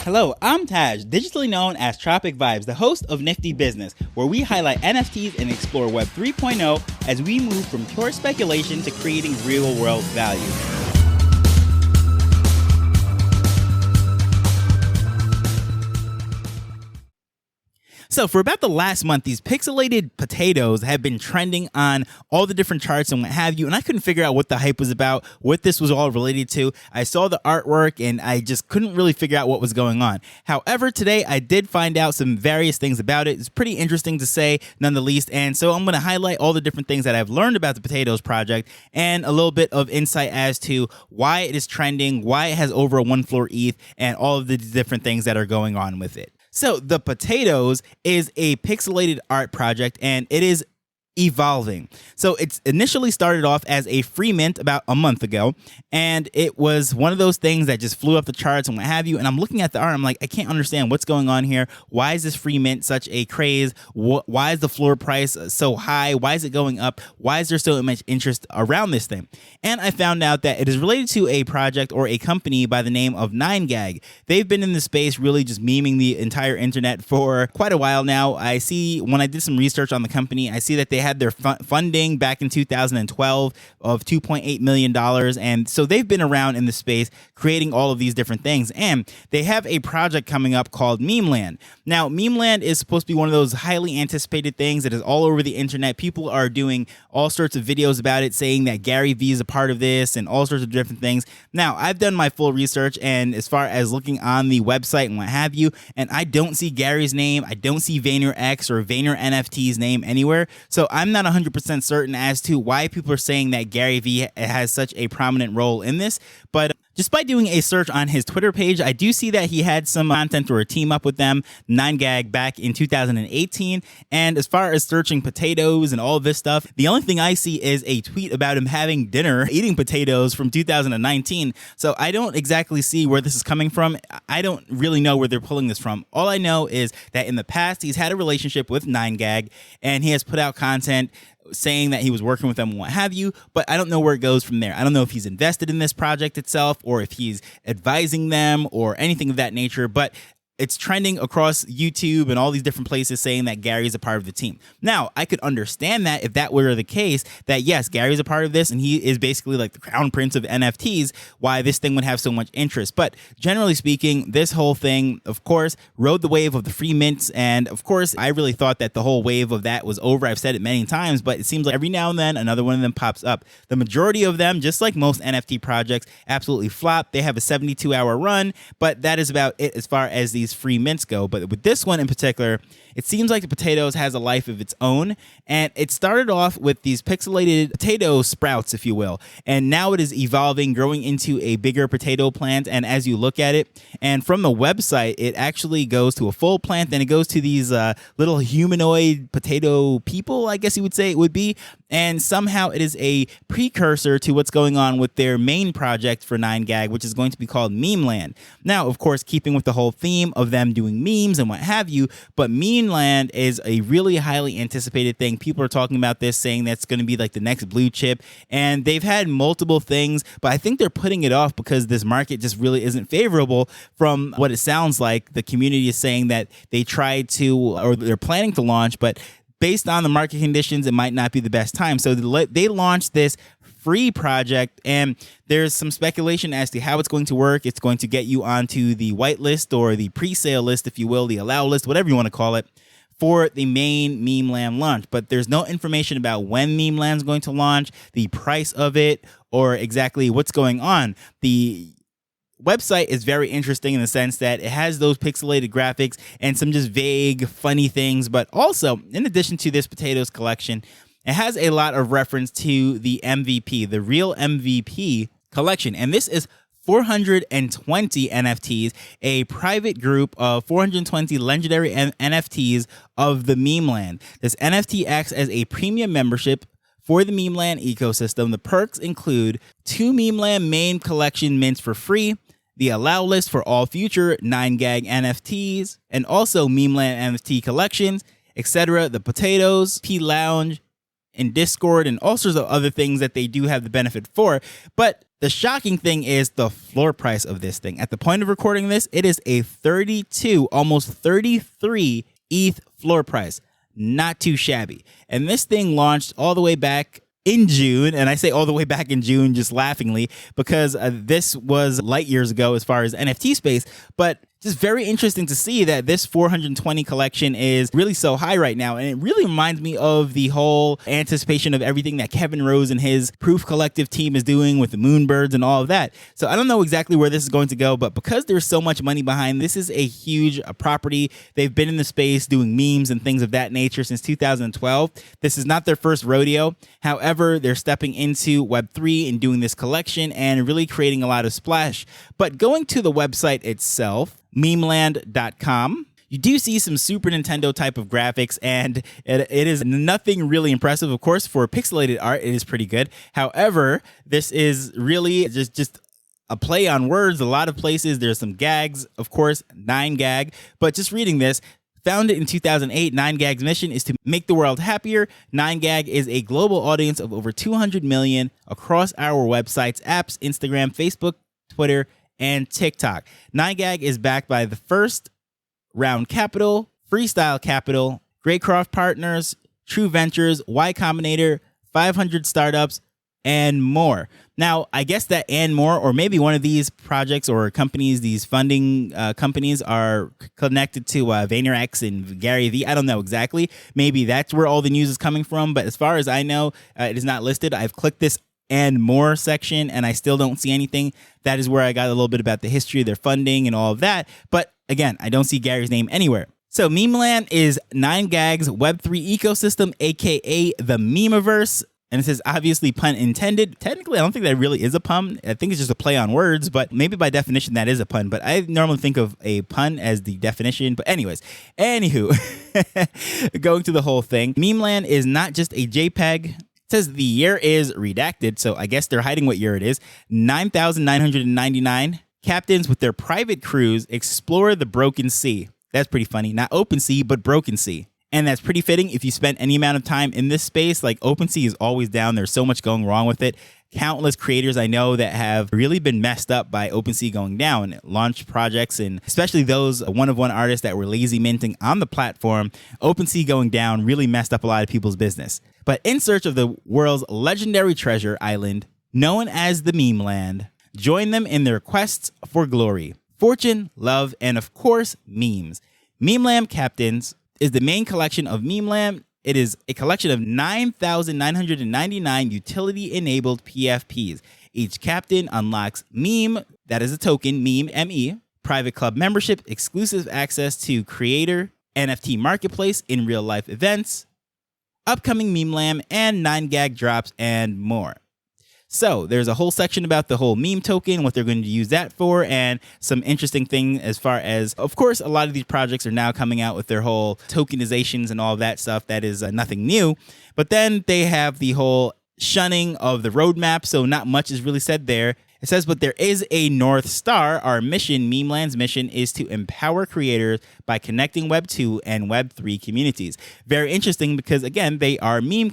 Hello, I'm Taj, digitally known as Tropic Vibes, the host of Nifty Business, where we highlight NFTs and explore Web 3.0 as we move from pure speculation to creating real-world value. So for about the last month, these pixelated potatoes have been trending on all the different charts and what have you, and I couldn't figure out what the hype was about, what this was all related to. I saw the artwork, and I just couldn't really figure out what was going on. However, today I did find out some various things about it. It's pretty interesting to say, none the least, and so I'm going to highlight all the different things that I've learned about the Potatoz project and a little bit of insight as to why it is trending, why it has over a one floor ETH, and all of the different things that are going on with it. So the Potatoz is a pixelated art project, and it is evolving. So it's initially started off as a free mint about a month ago, and it was one of those things that just flew up the charts and what have you. And I'm looking at the art, I'm like, I can't understand what's going on here. Why is this free mint such a craze? Why is the floor price so high? Why is it going up? Why is there so much interest around this thing? And I found out that it is related to a project or a company by the name of 9gag. They've been in the space really just memeing the entire internet for quite a while now. I see, when I did some research on the company, I see that they had their funding back in 2012 of $2.8 million. And so they've been around in the space creating all of these different things. And they have a project coming up called Memeland. Now, Memeland is supposed to be one of those highly anticipated things that is all over the internet. People are doing all sorts of videos about it, saying that Gary Vee is a part of this and all sorts of different things. Now, I've done my full research, and as far as looking on the website and what have you, and I don't see Gary's name. I don't see VaynerX or Vayner NFT's name anywhere. So I'm not 100% certain as to why people are saying that Gary Vee has such a prominent role in this, but just by doing a search on his Twitter page, I do see that he had some content or a team up with them, 9gag, back in 2018. And as far as searching Potatoz and all of this stuff, the only thing I see is a tweet about him having dinner, eating potatoes from 2019. So I don't exactly see where this is coming from. I don't really know where they're pulling this from. All I know is that in the past, he's had a relationship with 9gag, and he has put out content saying that he was working with them and what have you, but I don't know where it goes from there. I don't know if he's invested in this project itself or if he's advising them or anything of that nature, but it's trending across YouTube and all these different places saying that Gary's a part of the team. Now, I could understand that if that were the case, that yes, Gary's a part of this and he is basically like the crown prince of NFTs, why this thing would have so much interest. But generally speaking, this whole thing, of course, rode the wave of the free mints. And of course, I really thought that the whole wave of that was over. I've said it many times, but it seems like every now and then another one of them pops up. The majority of them, just like most NFT projects, absolutely flop. They have a 72-hour run, but that is about it as far as these free mints go. But with this one in particular, it seems like the Potatoz has a life of its own, and it started off with these pixelated potato sprouts, if you will, and now it is evolving, growing into a bigger potato plant. And as you look at it, and from the website, it actually goes to a full plant, then it goes to these little humanoid potato people, I guess you would say it would be, and somehow it is a precursor to what's going on with their main project for 9gag, which is going to be called Memeland. Now, of course, keeping with the whole theme of them doing memes and what have you, but Memeland is a really highly anticipated thing. People are talking about this, saying that's going to be like the next blue chip, and they've had multiple things, but I think they're putting it off because this market just really isn't favorable. From what it sounds like, the community is saying that they tried to, or they're planning to launch, but based on the market conditions, it might not be the best time. So they launched this free project, and there's some speculation as to how it's going to work. It's going to get you onto the whitelist or the pre-sale list, if you will, the allow list, whatever you want to call it, for the main Memeland launch. But there's no information about when Memeland is going to launch, the price of it, or exactly what's going on. The website is very interesting in the sense that it has those pixelated graphics and some just vague, funny things. But also, in addition to this Potatoz collection, it has a lot of reference to the MVP, the real MVP collection. And this is 420 NFTs, a private group of 420 legendary NFTs of the Memeland. This NFT acts as a premium membership for the Memeland ecosystem. The perks include 2 Memeland main collection mints for free, the allow list for all future 9gag NFTs, and also Memeland NFT collections, etc., the Potatoz, P Lounge, and Discord, and all sorts of other things that they do have the benefit for. But The shocking thing is the floor price of this thing. At the point of recording this, it is a 32, almost 33 ETH floor price. Not too shabby. And this thing launched all the way back in June, and I say all the way back in June just laughingly because this was light years ago as far as NFT space, but just very interesting to see that this 420 collection is really so high right now. And it really reminds me of the whole anticipation of everything that Kevin Rose and his Proof Collective team is doing with the Moonbirds and all of that. So I don't know exactly where this is going to go, but because there's so much money behind, this is a huge property. They've been in the space doing memes and things of that nature since 2012. This is not their first rodeo. However, they're stepping into Web3 and doing this collection and really creating a lot of splash. But going to the website itself, memeland.com, you do see some Super Nintendo type of graphics, and it is nothing really impressive. Of course, for pixelated art, it is pretty good. However, this is really just a play on words. A lot of places, there's some gags, of course, 9gag. But just reading this, founded in 2008, 9gag's mission is to make the world happier. 9gag is a global audience of over 200 million across our websites, apps, Instagram, Facebook, Twitter, and TikTok. 9gag is backed by the First Round Capital, Freestyle Capital, Greycroft Partners, True Ventures, Y Combinator, 500 Startups, and more. Now, I guess that and more, or maybe one of these projects or companies, these funding companies are connected to VaynerX and Gary Vee. I don't know exactly. Maybe that's where all the news is coming from. But as far as I know, it is not listed. I've clicked this and more section, and I still don't see anything. That is where I got a little bit about the history of their funding and all of that. But again, I don't see Gary's name anywhere. So Memeland is 9gag's Web3 ecosystem, aka the Memeverse. And it says, obviously, pun intended. Technically, I don't think that really is a pun. I think it's just a play on words, but maybe by definition, that is a pun. But I normally think of a pun as the definition. But anyways, anywho, going to the whole thing. Memeland is not just a JPEG. It says the year is redacted, so I guess they're hiding what year it is. 9,999 captains with their private crews explore the broken sea. That's pretty funny. Not open sea, but broken sea. And that's pretty fitting if you spend any amount of time in this space. Like, OpenSea is always down. There's so much going wrong with it. Countless creators I know that have really been messed up by OpenSea going down, launched projects, and especially those one-of-one artists that were lazy minting on the platform. OpenSea going down really messed up a lot of people's business. But in search of the world's legendary treasure island, known as the Memeland, join them in their quests for glory, fortune, love, and of course, memes. Memeland Captains is the main collection of Memeland. It is a collection of 9,999 utility-enabled PFPs. Each captain unlocks meme, that is a token, meme, M-E, private club membership, exclusive access to creator, NFT marketplace, in real-life events, upcoming Memeland, and 9gag drops, and more. So there's a whole section about the whole meme token, what they're going to use that for, and some interesting thing as far as, of course, a lot of these projects are now coming out with their whole tokenizations and all that stuff. That is nothing new. But then they have the whole shunning of the roadmap, so not much is really said there. It says, but there is a North Star. Our mission, Memeland's mission, is to empower creators by connecting Web 2 and Web 3 communities. Very interesting because, again, they are a meme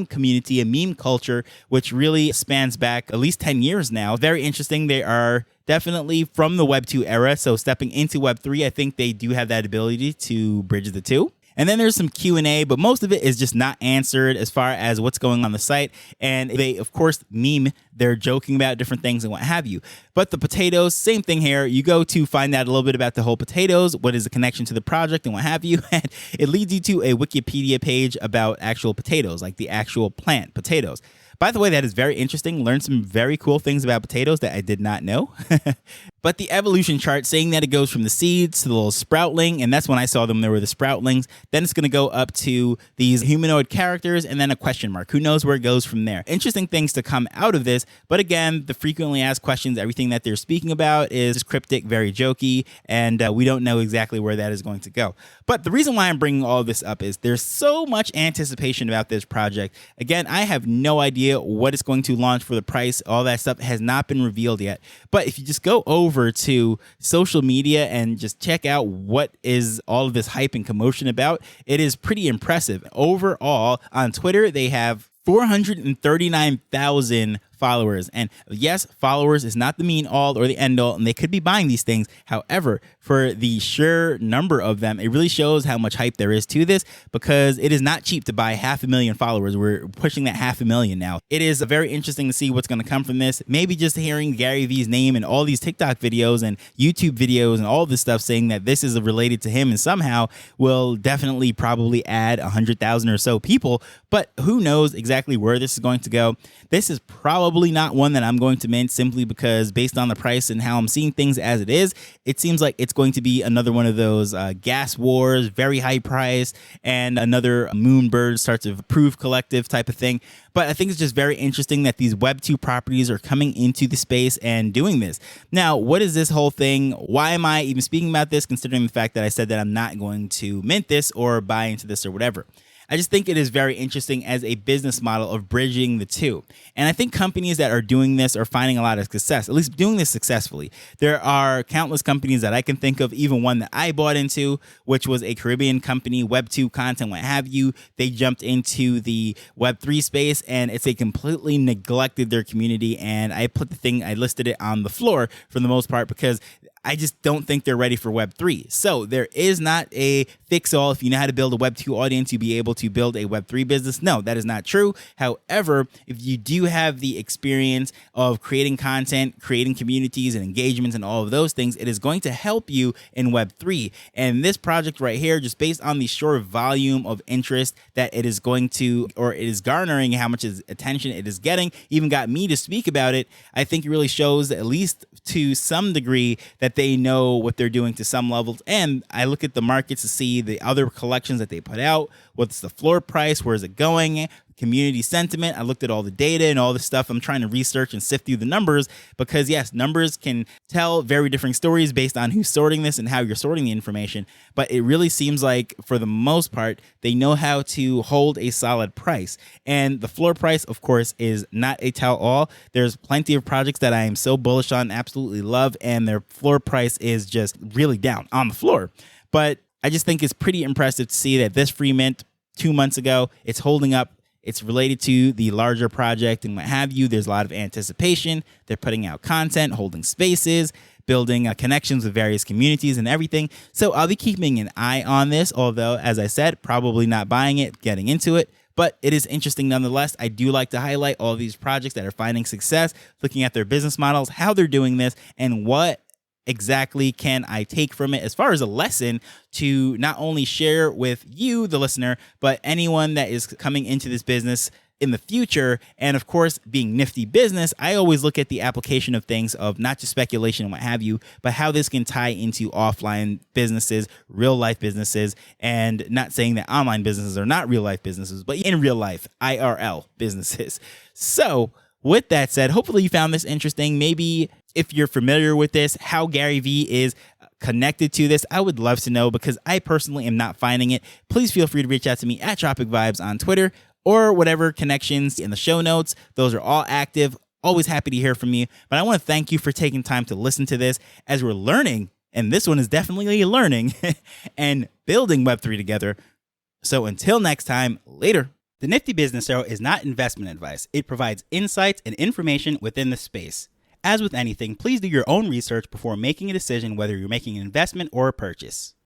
community, a meme culture, which really spans back at least 10 years now. Very interesting. They are definitely from the Web 2 era. So stepping into Web 3, I think they do have that ability to bridge the two. And then there's some Q&A, but most of it is just not answered as far as what's going on the site. And they, of course, meme. They're joking about different things and what have you. But the Potatoz, same thing here. You go to find out a little bit about the whole Potatoz, what is the connection to the project and what have you. And it leads you to a Wikipedia page about actual potatoes, like the actual plant, potatoes. By the way, that is very interesting. Learned some very cool things about potatoes that I did not know. But the evolution chart saying that it goes from the seeds to the little sproutling, and that's when I saw them, there were the sproutlings. Then it's going to go up to these humanoid characters and then a question mark. Who knows where it goes from there? Interesting things to come out of this. But again, the frequently asked questions, everything that they're speaking about is cryptic, very jokey, and we don't know exactly where that is going to go. But the reason why I'm bringing all of this up is there's so much anticipation about this project. Again, I have no idea what it's going to launch for the price. All that stuff has not been revealed yet. But if you just go over to social media and just check out what is all of this hype and commotion about, it is pretty impressive. Overall, on Twitter, they have 439,000 followers. And yes, followers is not the mean all or the end all, and they could be buying these things. However, for the sheer number of them, it really shows how much hype there is to this, because it is not cheap to buy 500,000 followers. We're pushing that 500,000 now. It is very interesting to see what's going to come from this. Maybe just hearing Gary Vee's name and all these TikTok videos and YouTube videos and all this stuff saying that this is related to him and somehow will definitely probably add 100,000 or so people. But who knows exactly where this is going to go. This is probably not one that I'm going to mint, simply because based on the price and how I'm seeing things as it is, it seems like it's going to be another one of those gas wars, very high price, and another Moonbird starts to prove collective type of thing. But I think it's just very interesting that these Web 2 properties are coming into the space and doing this. Now, what is this whole thing? Why am I even speaking about this, considering the fact that I said that I'm not going to mint this or buy into this or whatever? I just think it is very interesting as a business model of bridging the two. And I think companies that are doing this are finding a lot of success, at least doing this successfully. There are countless companies that I can think of, even one that I bought into, which was a Caribbean company, Web 2 content, what have you. They jumped into the Web 3 space, and they completely neglected their community. And I listed it on the floor for the most part, because I just don't think they're ready for Web 3. So there is not a fix-all. If you know how to build a Web 2 audience, you'll be able to build a Web 3 business. No, that is not true. However, if you do have the experience of creating content, creating communities and engagements and all of those things, it is going to help you in Web 3. And this project right here, just based on the sheer volume of interest that it is going to, or it is garnering, how much attention it is getting, even got me to speak about it, I think it really shows, at least to some degree, that they know what they're doing to some levels. And I look at the markets to see the other collections that they put out. What's the floor price? Where is it going? Community sentiment. I looked at all the data and all this stuff. I'm trying to research and sift through the numbers, because yes, numbers can tell very different stories based on who's sorting this and how you're sorting the information. But it really seems like, for the most part, they know how to hold a solid price. And the floor price, of course, is not a tell-all. There's plenty of projects that I am so bullish on, absolutely love, and their floor price is just really down on the floor. But I just think it's pretty impressive to see that this free mint 2 months ago, it's holding up. It's related to the larger project and what have you. There's a lot of anticipation. They're putting out content, holding spaces, building connections with various communities and everything. So I'll be keeping an eye on this, although, as I said, probably not buying it, getting into it. But it is interesting nonetheless. I do like to highlight all these projects that are finding success, looking at their business models, how they're doing this, and what exactly can I take from it as far as a lesson to not only share with you, the listener, but anyone that is coming into this business in the future. And of course, being nifty business, I always look at the application of things, of not just speculation and what have you, but how this can tie into offline businesses, real life businesses, and not saying that online businesses are not real life businesses, but in real life, IRL businesses. So with that said, hopefully you found this interesting. Maybe if you're familiar with this, how Gary Vee is connected to this, I would love to know, because I personally am not finding it. Please feel free to reach out to me at Tropic Vibes on Twitter, or whatever connections in the show notes. Those are all active. Always happy to hear from you. But I want to thank you for taking time to listen to this as we're learning, and this one is definitely learning, and building Web3 together. So until next time, later. The Nifty Business Show is not investment advice. It provides insights and information within the space. As with anything, please do your own research before making a decision whether you're making an investment or a purchase.